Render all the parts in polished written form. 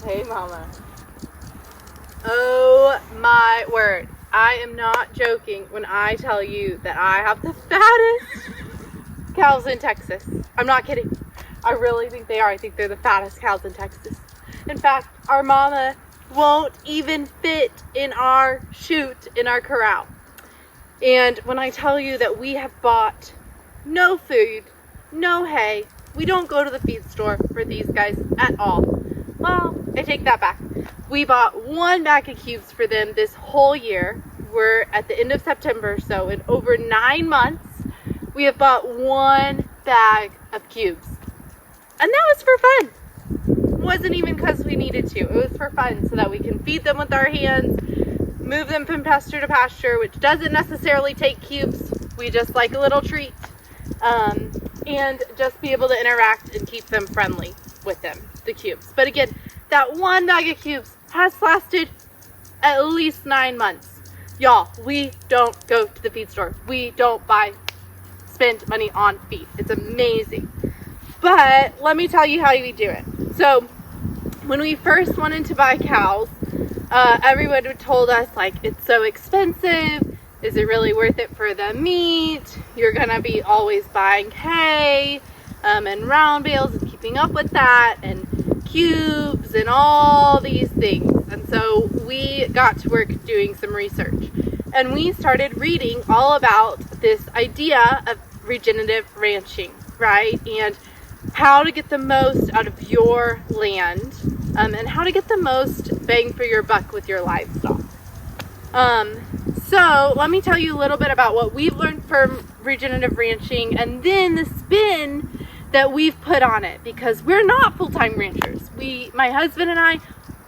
Hey, Mama. Oh my word. I am not joking when I tell you that I have the fattest cows in Texas. I'm not kidding. I really think they are. I think they're the fattest cows in Texas. In fact, our mama won't even fit in our chute in our corral. And when I tell you that we have bought no food, no hay, we don't go to the feed store for these guys at all. Well, I take that back. We bought 1 bag of cubes for them this whole year. We're at the end of September, so in over 9 months, we have bought 1 bag of cubes. And that was for fun. It wasn't even because we needed to. It was for fun so that we can feed them with our hands, move them from pasture to pasture, which doesn't necessarily take cubes. We just like a little treat. And just be able to interact and keep them friendly with them, the cubes. But again, that 1 bag of cubes has lasted at least 9 months. Y'all, we don't go to the feed store. We don't spend money on feed. It's amazing. But let me tell you how we do it. So when we first wanted to buy cows, everyone told us, like, it's so expensive. Is it really worth it for the meat? You're gonna be always buying hay and round bales and keeping up with that, and cubes and all these things. And so we got to work doing some research, and we started reading all about this idea of regenerative ranching, right? And how to get the most out of your land, and how to get the most bang for your buck with your livestock. So let me tell you a little bit about what we've learned from regenerative ranching, and then the spin that we've put on it, because we're not full-time ranchers. My husband and I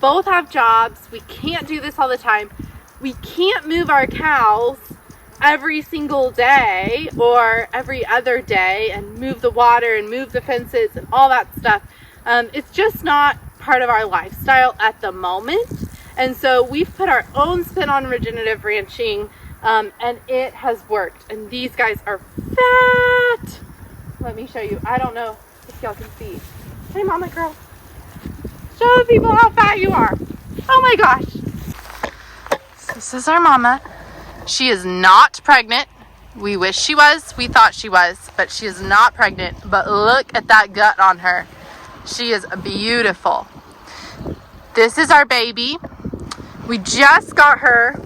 both have jobs. We can't do this all the time. We can't move our cows every single day or every other day and move the water and move the fences and all that stuff. It's just not part of our lifestyle at the moment. And so we've put our own spin on regenerative ranching, and it has worked. And these guys are fat. Let me show you. I don't know if y'all can see. Hey, Mama girl. Show people how fat you are. Oh my gosh. So this is our mama. She is not pregnant. We wish she was. We thought she was, but she is not pregnant. But look at that gut on her. She is beautiful. This is our baby. We just got her,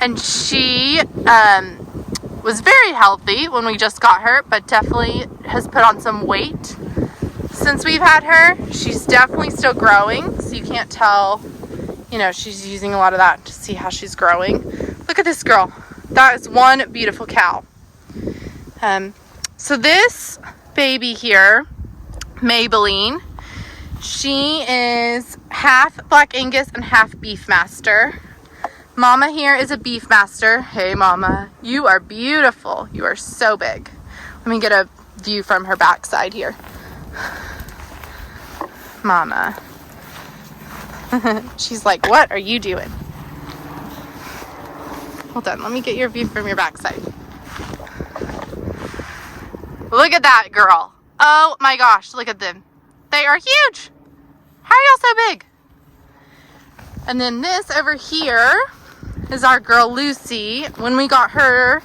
and she was very healthy when we just got her, but definitely has put on some weight since we've had her. She's definitely still growing, so you can't tell, you know, she's using a lot of that to see how she's growing. Look at this girl. That is one beautiful cow. So this baby here, Maybelline, she is half Black Angus and half Beefmaster. Mama here is a Beefmaster. Hey, Mama, you are beautiful. You are so big. Let me get a view from her backside here. Mama. She's like, what are you doing? Hold on, let me get your view from your backside. Look at that girl. Oh my gosh, look at them. They are huge. How are y'all so big? And then this over here is our girl Lucy. When we got her,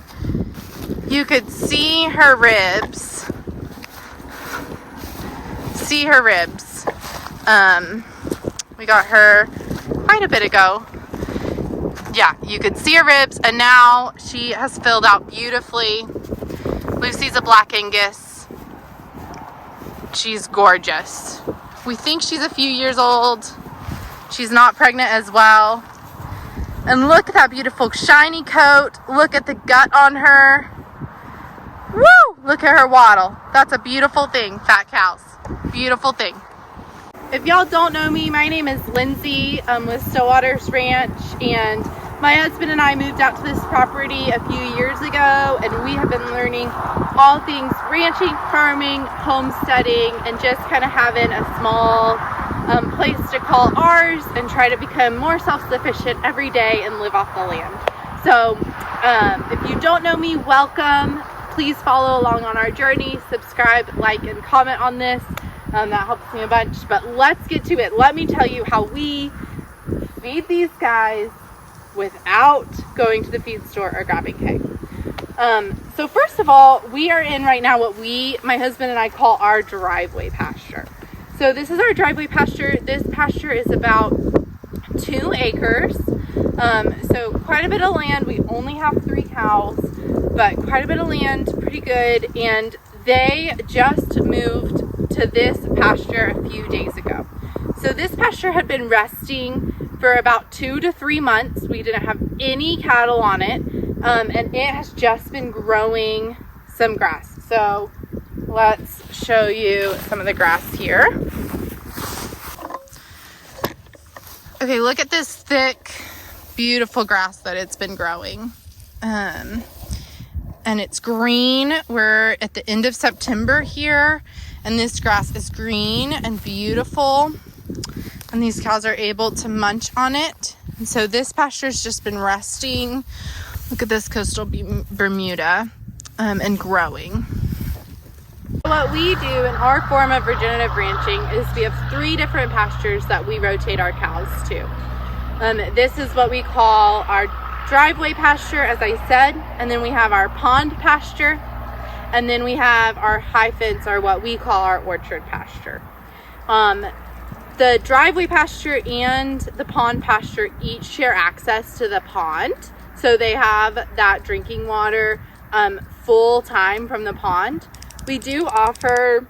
you could see her ribs. See her ribs. We got her quite a bit ago. Yeah, you could see her ribs, and now she has filled out beautifully. Lucy's a Black Angus. She's gorgeous. We think she's a few years old. She's not pregnant as well. And look at that beautiful shiny coat. Look at the gut on her. Woo! Look at her waddle. That's a beautiful thing, fat cows. Beautiful thing. If y'all don't know me, my name is Lindsay with StillWaters Ranch, and my husband and I moved out to this property a few years ago, and we have been learning all things ranching, farming, homesteading, and just kind of having a small place to call ours and try to become more self-sufficient every day and live off the land. So if you don't know me, welcome. Please follow along on our journey, subscribe, like, and comment on this. That helps me a bunch, but let's get to it. Let me tell you how we feed these guys without going to the feed store or grabbing hay. So first of all, we are in right now what my husband and I call our driveway pasture. So this is our driveway pasture. This pasture is about 2 acres. So quite a bit of land. We only have 3 cows, but quite a bit of land, pretty good. And they just moved to this pasture a few days ago. So this pasture had been resting for about 2 to 3 months. We didn't have any cattle on it. And it has just been growing some grass. So let's show you some of the grass here. Okay, look at this thick, beautiful grass that it's been growing. And it's green. We're at the end of September here, and this grass is green and beautiful. And these cows are able to munch on it. And so this pasture's just been resting. Look at this coastal Bermuda, and growing. What we do in our form of regenerative ranching is we have 3 different pastures that we rotate our cows to. This is what we call our driveway pasture, as I said, and then we have our pond pasture, and then we have our high fence, or what we call our orchard pasture. The driveway pasture and the pond pasture each share access to the pond. So they have that drinking water full time from the pond. We do offer,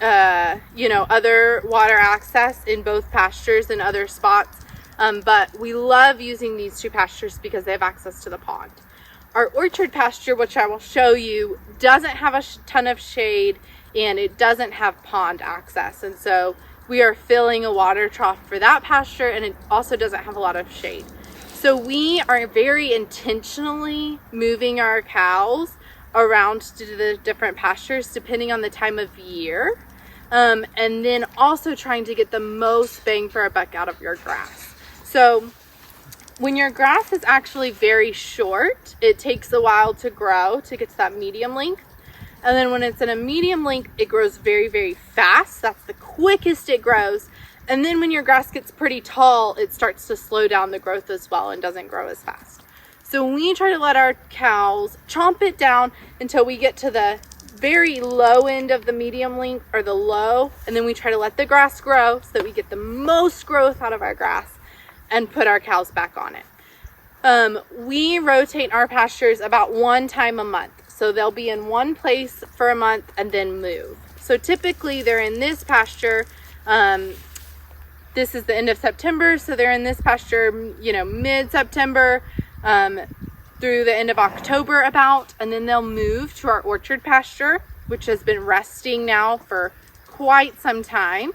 other water access in both pastures and other spots. But we love using these 2 pastures because they have access to the pond. Our orchard pasture, which I will show you, doesn't have a ton of shade, and it doesn't have pond access. And so we are filling a water trough for that pasture, and it also doesn't have a lot of shade. So we are very intentionally moving our cows around to the different pastures depending on the time of year. And then also trying to get the most bang for our buck out of your grass. So when your grass is actually very short, it takes a while to grow to get to that medium length. And then when it's in a medium length, it grows very, very fast. That's the quickest it grows. And then when your grass gets pretty tall, it starts to slow down the growth as well and doesn't grow as fast. So we try to let our cows chomp it down until we get to the very low end of the medium length, or the low, and then we try to let the grass grow so that we get the most growth out of our grass and put our cows back on it. We rotate our pastures about 1 time a month. So they'll be in one place for a month and then move. So typically they're in this pasture. This is the end of September, so they're in this pasture, mid-September through the end of October about, and then they'll move to our orchard pasture, which has been resting now for quite some time.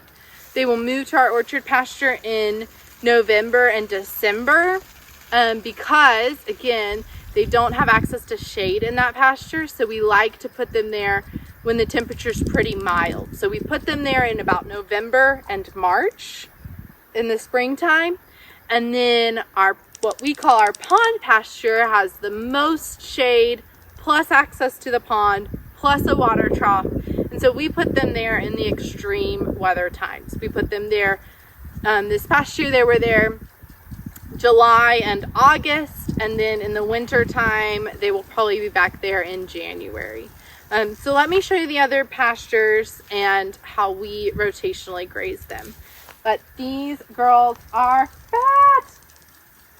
They will move to our orchard pasture in November and December because, again, they don't have access to shade in that pasture, so we like to put them there when the temperature's pretty mild. So we put them there in about November and March in the springtime. And then what we call our pond pasture has the most shade, plus access to the pond, plus a water trough. And so we put them there in the extreme weather times. We put them there, this past year they were there July and August, and then in the winter time they will probably be back there in January. So let me show you the other pastures and how we rotationally graze them. But these girls are fat.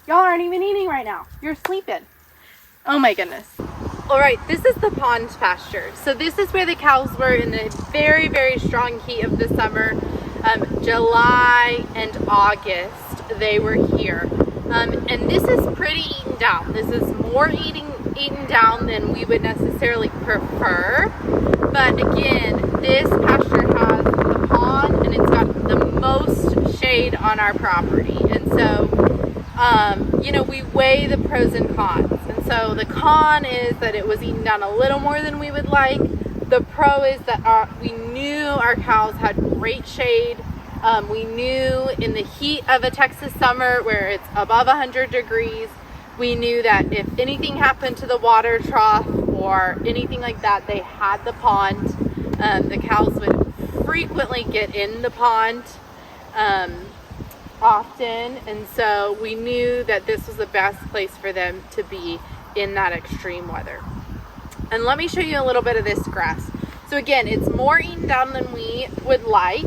Y'all aren't even eating right now. You're sleeping. Oh my goodness. All right, this is the pond pasture. So this is where the cows were in the very, very strong heat of the summer. July and August, they were here. And this is pretty eaten down. This is more eaten down than we would necessarily prefer. But again, this pasture has the pond and it's got the most shade on our property. And so, we weigh the pros and cons. And so the con is that it was eaten down a little more than we would like. The pro is that we knew our cows had great shade. We knew in the heat of a Texas summer where it's above 100 degrees, we knew that if anything happened to the water trough or anything like that, they had the pond. The cows would frequently get in the pond often, and so we knew that this was the best place for them to be in that extreme weather. And let me show you a little bit of this grass. So again, it's more eaten down than we would like.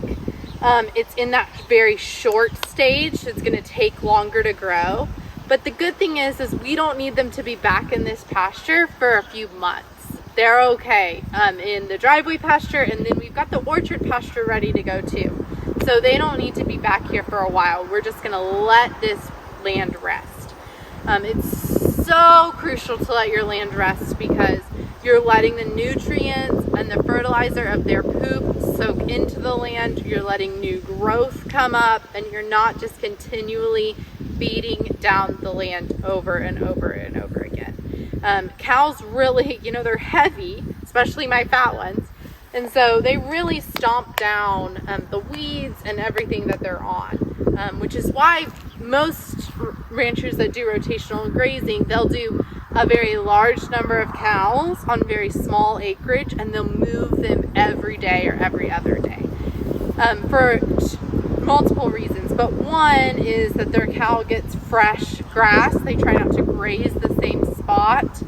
It's in that very short stage, so it's going to take longer to grow. But the good thing is we don't need them to be back in this pasture for a few months. They're okay in the driveway pasture, and then we've got the orchard pasture ready to go too. So they don't need to be back here for a while. We're just going to let this land rest. It's so crucial to let your land rest because you're letting the nutrients and the fertilizer of their poop soak into the land. You're letting new growth come up, and you're not just continually beating down the land over and over and over again. Cows really, they're heavy, especially my fat ones. And so they really stomp down the weeds and everything that they're on, which is why most ranchers that do rotational grazing, they'll do a very large number of cows on very small acreage, and they'll move them every day or every other day for multiple reasons. But one is that their cow gets fresh grass. They try not to graze the same spot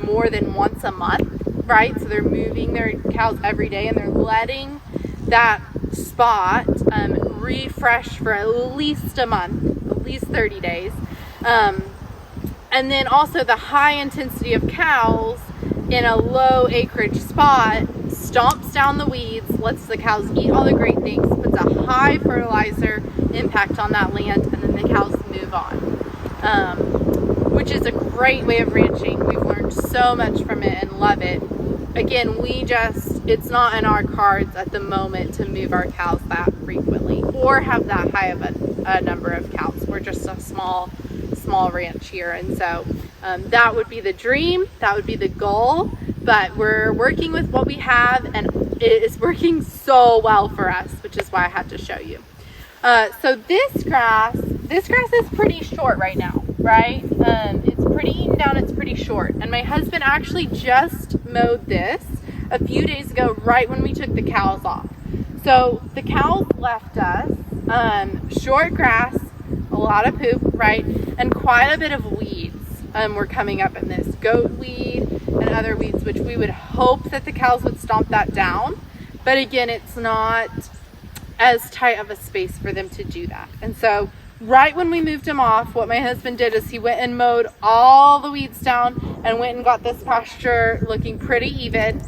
more than once a month, right? So they're moving their cows every day, and they're letting that spot refresh for at least a month, at least 30 days. And then also the high intensity of cows in a low acreage spot stomps down the weeds, lets the cows eat all the great things, puts a high fertilizer impact on that land, and then the cows move on, which is a great way of ranching. We've learned so much from it and love it. Again, it's not in our cards at the moment to move our cows that frequently or have that high of a number of cows. We're just a small ranch here, and so that would be the dream, that would be the goal, but we're working with what we have, and it is working so well for us, which is why I had to show you. So this grass is pretty short right now, right? It's pretty eaten down, it's pretty short, and my husband actually just mowed this a few days ago, right when we took the cows off. So the cows left us short grass, a lot of poop, right? And quite a bit of weeds were coming up in this. Goat weed and other weeds, which we would hope that the cows would stomp that down. But again, it's not as tight of a space for them to do that. And so right when we moved them off, what my husband did is he went and mowed all the weeds down and went and got this pasture looking pretty even.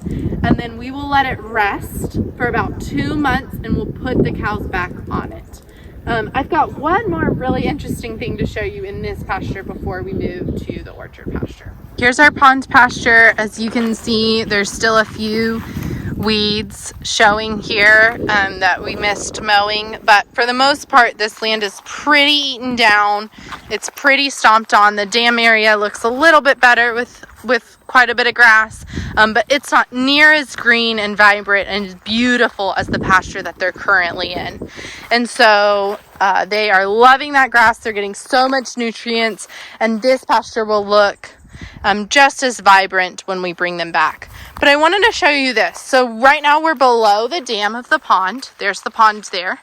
And then we will let it rest for about 2 months, and we'll put the cows back on it. I've got one more really interesting thing to show you in this pasture before we move to the orchard pasture. Here's our pond pasture. As you can see, there's still a few weeds showing here that we missed mowing, but for the most part this land is pretty eaten down. It's pretty stomped on. The dam area looks a little bit better with quite a bit of grass, but it's not near as green and vibrant and beautiful as the pasture that they're currently in. And so they are loving that grass. They're getting so much nutrients, and this pasture will look just as vibrant when we bring them back. But I wanted to show you this. So right now we're below the dam of the pond. There's the pond there.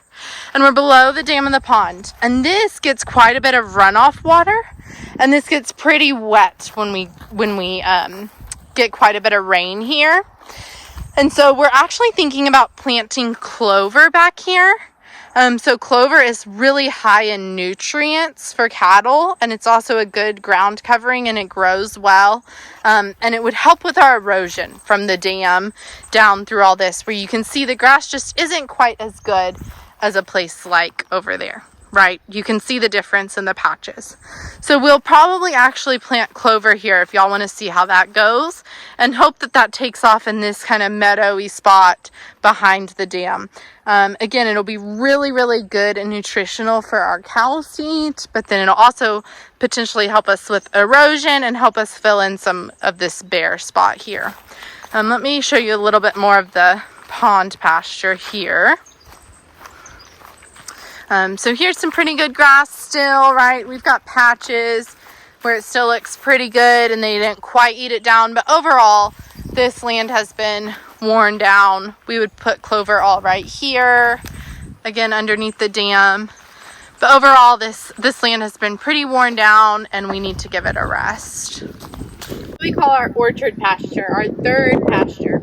And we're below the dam of the pond. And this gets quite a bit of runoff water. And this gets pretty wet when we get quite a bit of rain here. And so we're actually thinking about planting clover back here. So clover is really high in nutrients for cattle, and it's also a good ground covering, and it grows well. And it would help with our erosion from the dam down through all this, where you can see the grass just isn't quite as good as a place like over there, right? You can see the difference in the patches. So we'll probably actually plant clover here if y'all want to see how that goes, and hope that that takes off in this kind of meadowy spot behind the dam. Again, it'll be really, really good and nutritional for our cows to eat, but then it'll also potentially help us with erosion and help us fill in some of this bare spot here. Let me show you a little bit more of the pond pasture here. So here's some pretty good grass still, right? We've got patches where it still looks pretty good and they didn't quite eat it down, but overall this land has been worn down. We would put clover all right here, again underneath the dam. But overall, this land has been pretty worn down and we need to give it a rest. We call our orchard pasture, our third pasture.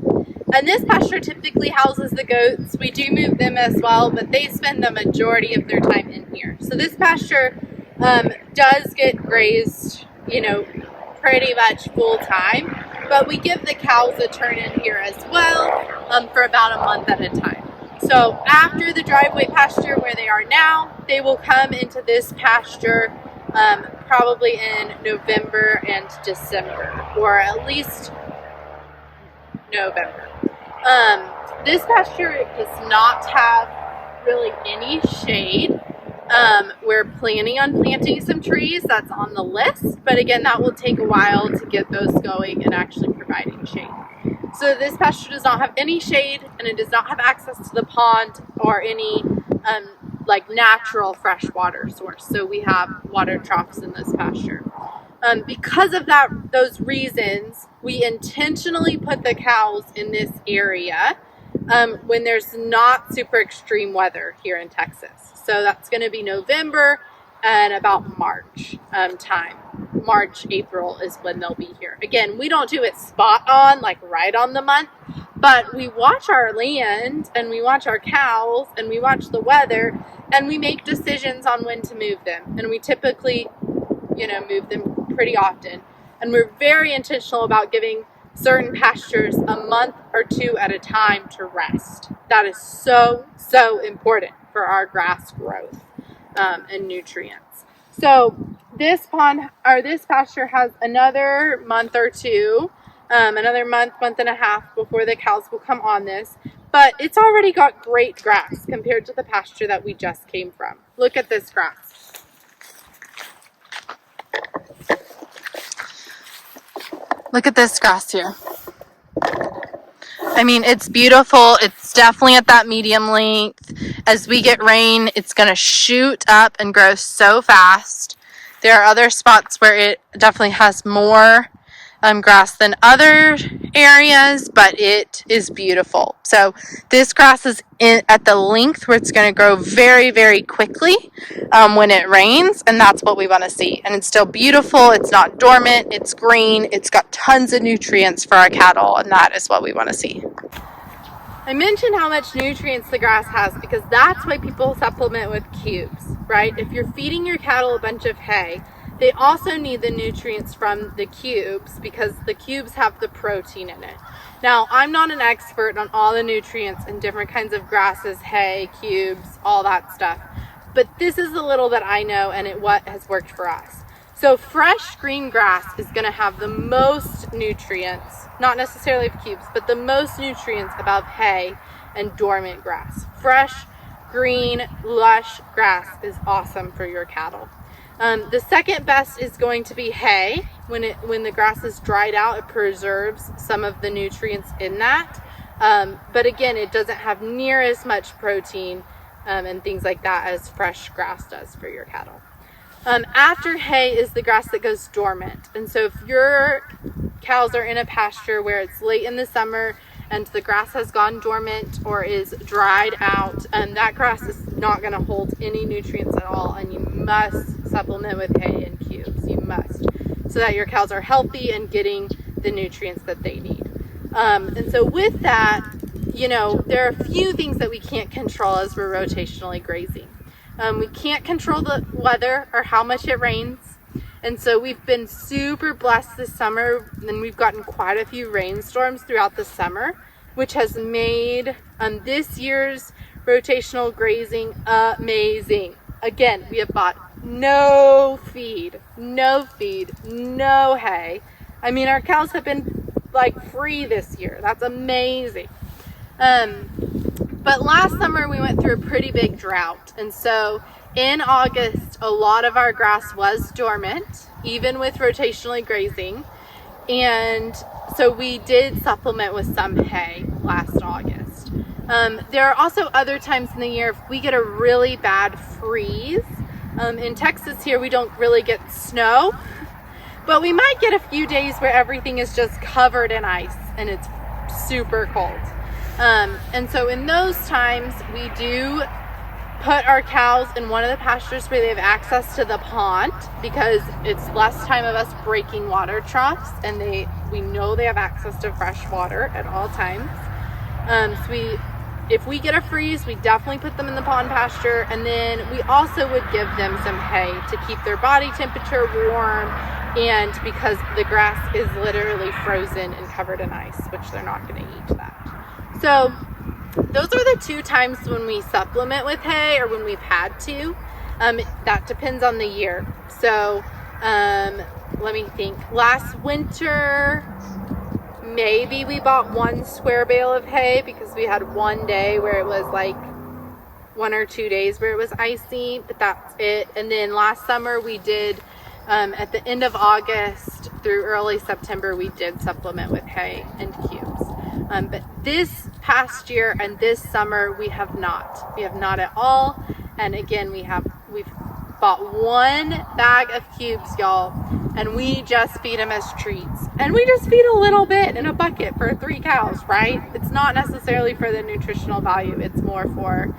And this pasture typically houses the goats. We do move them as well, but they spend the majority of their time in here. So this pasture does get grazed, you know, pretty much full time, but we give the cows a turn in here as well for about a month at a time. So after the driveway pasture where they are now, they will come into this pasture probably in November and December, or at least November. This pasture does not have really any shade. We're planning on planting some trees. That's on the list, but again, that will take a while to get those going and actually providing shade. So this pasture does not have any shade, and it does not have access to the pond or any like natural fresh water source. So we have water troughs in this pasture. Because of those reasons, we intentionally put the cows in this area when there's not super extreme weather here in Texas. So that's going to be November and about March time. March, April is when they'll be here. Again, we don't do it spot on, like right on the month, but we watch our land and we watch our cows and we watch the weather and we make decisions on when to move them. And we typically, you know, move them pretty often. And we're very intentional about giving certain pastures a month or two at a time to rest. That is so, so important for our grass growth and nutrients. So this pond or this pasture has another month or two, another month and a half before the cows will come on this. But it's already got great grass compared to the pasture that we just came from. Look at this grass. Look at this grass here. I mean, it's beautiful. It's definitely at that medium length. As we get rain, it's going to shoot up and grow so fast. There are other spots where it definitely has more grass than other areas, but it is beautiful. So this grass is at the length where it's going to grow very, very quickly when it rains, and that's what we want to see. And it's still beautiful. It's not dormant. It's green. It's got tons of nutrients for our cattle, and that is what we want to see. I mentioned how much nutrients the grass has because that's why people supplement with cubes, right? If you're feeding your cattle a bunch of hay, they also need the nutrients from the cubes because the cubes have the protein in it. Now, I'm not an expert on all the nutrients in different kinds of grasses, hay, cubes, all that stuff. But this is the little that I know and what has worked for us. So fresh green grass is going to have the most nutrients, not necessarily of cubes, but the most nutrients above hay and dormant grass. Fresh, green, lush grass is awesome for your cattle. The second best is going to be hay. When the grass is dried out, it preserves some of the nutrients in that. But again, it doesn't have near as much protein and things like that as fresh grass does for your cattle. After hay is the grass that goes dormant. And so if your cows are in a pasture where it's late in the summer and the grass has gone dormant or is dried out, that grass is not going to hold any nutrients at all, and you must supplement with hay and cubes. You must, so that your cows are healthy and getting the nutrients that they need. And so with that, you know, there are a few things that we can't control as we're rotationally grazing. We can't control the weather or how much it rains. And so we've been super blessed this summer, and we've gotten quite a few rainstorms throughout the summer, which has made this year's rotational grazing amazing. Again, we have bought no feed, no hay. I mean, our cows have been like free this year. That's amazing. But last summer we went through a pretty big drought, and so in August a lot of our grass was dormant, even with rotationally grazing, and so we did supplement with some hay last August. There are also other times in the year if we get a really bad freeze. In Texas here we don't really get snow, but we might get a few days where everything is just covered in ice and it's super cold. And so in those times, we do put our cows in one of the pastures where they have access to the pond, because it's less time of us breaking water troughs, and we know they have access to fresh water at all times. If we get a freeze, we definitely put them in the pond pasture, and then we also would give them some hay to keep their body temperature warm, and because the grass is literally frozen and covered in ice, which they're not going to eat that. So those are the 2 times when we supplement with hay, or when we've had to. That depends on the year. So let me think. Last winter, maybe we bought 1 square bale of hay, because we had one day where it was like 1 or 2 days where it was icy, but that's it. And then last summer we did, at the end of August through early September, we did supplement with hay and cubes. But this past year and this summer, we have not at all. And again, we've bought 1 bag of cubes, y'all, and we just feed them as treats. And we just feed a little bit in a bucket for 3 cows, right? It's not necessarily for the nutritional value. It's more for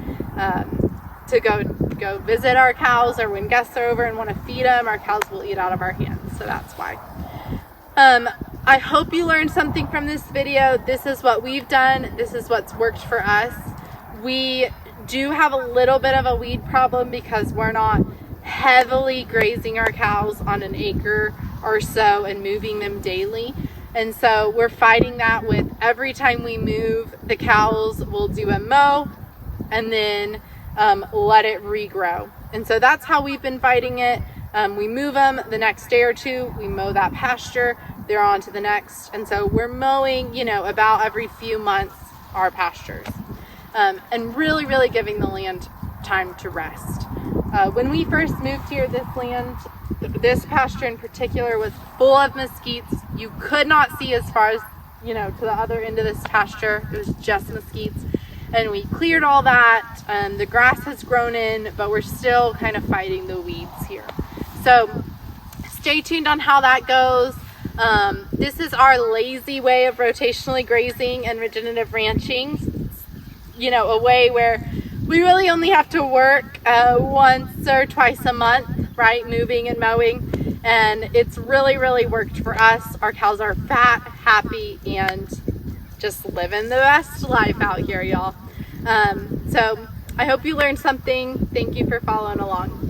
to go visit our cows, or when guests are over and want to feed them, our cows will eat out of our hands. So that's why. I hope you learned something from this video. This is what we've done. This is what's worked for us. We do have a little bit of a weed problem because we're not heavily grazing our cows on an acre or so and moving them daily. And so we're fighting that with every time we move the cows, we'll do a mow and then let it regrow. And so that's how we've been fighting it. We move them the next day or 2, we mow that pasture, they're on to the next. And so we're mowing, about every few months our pastures, and really giving the land time to rest. When we first moved here, this pasture in particular was full of mesquites. You could not see as far as, to the other end of this pasture. It was just mesquites. And we cleared all that. The grass has grown in, but we're still kind of fighting the weeds here. So stay tuned on how that goes. This is our lazy way of rotationally grazing and regenerative ranching. It's, a way where we really only have to work once or twice a month, right? Moving and mowing. And it's really worked for us. Our cows are fat, happy, and just living the best life out here, y'all. So I hope you learned something. Thank you for following along.